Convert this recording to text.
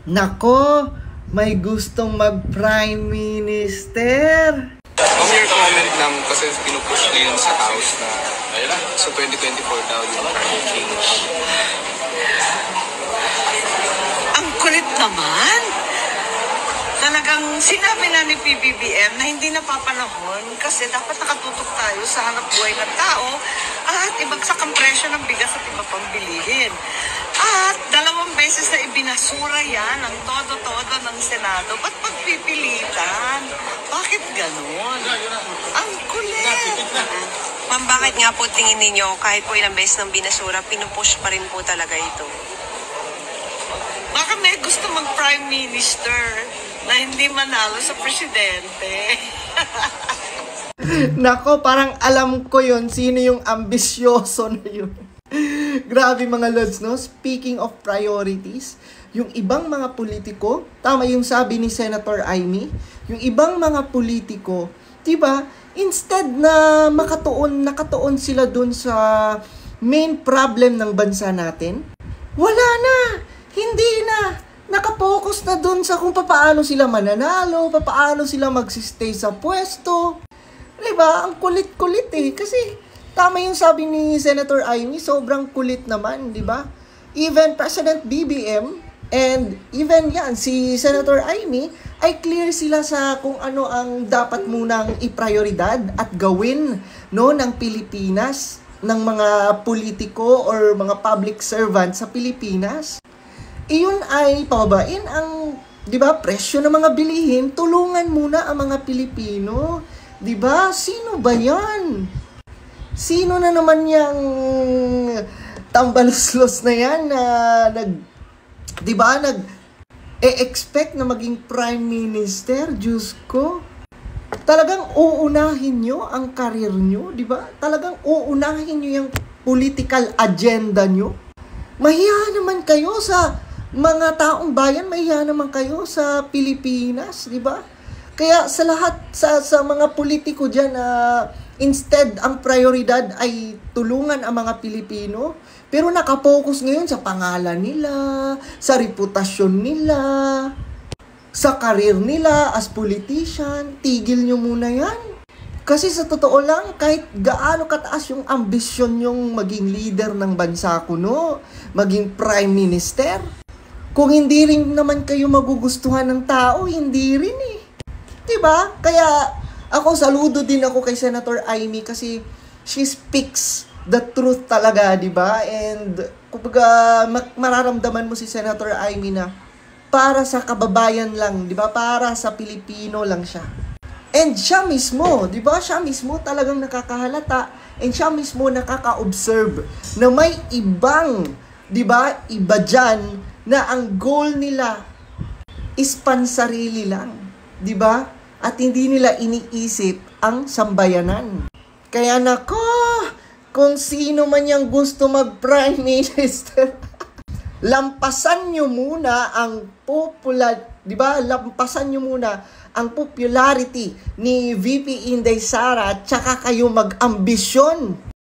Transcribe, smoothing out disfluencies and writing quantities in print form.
Nako, may gustong mag-prime minister. Your comment lang kasi pinupush ngayon sa house na so 2024 daw yung change. Ang kulit naman. Talagang sinabi na ni PBBM na hindi napapanahon kasi dapat nakatutok tayo sa hanap buhay ng tao at ibagsak ang presyo ng bigas at iba pang bilihin. At 2 beses na ibinasura yan ang todo-todo ng Senado. Ba't pagpipilitan? Bakit ganun? Ang kulit! Ma'am, bakit nga po tingin ninyo kahit po ilang beses ng binasura, pinupush pa rin po talaga ito? Baka may gusto mag-prime minister na hindi manalo sa presidente. Nako, parang alam ko yon sino yung ambisyoso na yun. Grabe mga lods, no? Speaking of priorities, yung ibang mga politiko, tama yung sabi ni Senator Amy, yung ibang mga politiko, diba, instead na nakatuon sila dun sa main problem ng bansa natin, wala na, hindi na, nakapokus na dun sa kung paano sila mananalo, paano sila magsistay sa pwesto. Diba, ang kulit-kulit kasi tama yung sabi ni Senator Amy, sobrang kulit naman, di ba? Even President BBM and even yan, si Senator Amy, ay clear sila sa kung ano ang dapat munang iprioridad at gawin no, ng Pilipinas, ng mga politiko or mga public servant sa Pilipinas. Iyon ay pababain ang, di ba, presyo ng mga bilihin, tulungan muna ang mga Pilipino. Di ba? Sino ba yan? Sino na naman yung tambaluslos na yan na nag-expect na maging prime minister? Diyos ko. Talagang uunahin nyo ang karir nyo, di ba? Talagang uunahin nyo yung political agenda nyo. Mahiya naman kayo sa mga taong bayan, mahiya naman kayo sa Pilipinas, di ba? Kaya sa lahat, sa mga politiko dyan, instead, ang prioridad ay tulungan ang mga Pilipino. Pero nakapokus ngayon sa pangalan nila, sa reputasyon nila, sa karir nila as politician. Tigil nyo muna yan. Kasi sa totoo lang, kahit gaano kataas yung ambisyon yung maging leader ng bansa kuno, maging prime minister, kung hindi rin naman kayo magugustuhan ng tao, hindi rin Diba? Kaya ako saludo din ako kay Senator Amy kasi she speaks the truth talaga, diba? And kumbaga mararamdaman mo si Senator Amy na para sa kababayan lang, diba? Para sa Pilipino lang siya. And siya mismo, diba? Siya mismo talagang nakakahalata and siya mismo nakaka-observe na may ibang, diba? Iba dyan na ang goal nila is pansarili lang. Diba? At hindi nila iniisip ang sambayanan. Kaya nako, kung sino man yung gusto mag-prime minister, lampasan nyo muna ang diba? Lampasan nyo muna ang popularity ni VP Inday Sara at saka kayo mag-ambisyon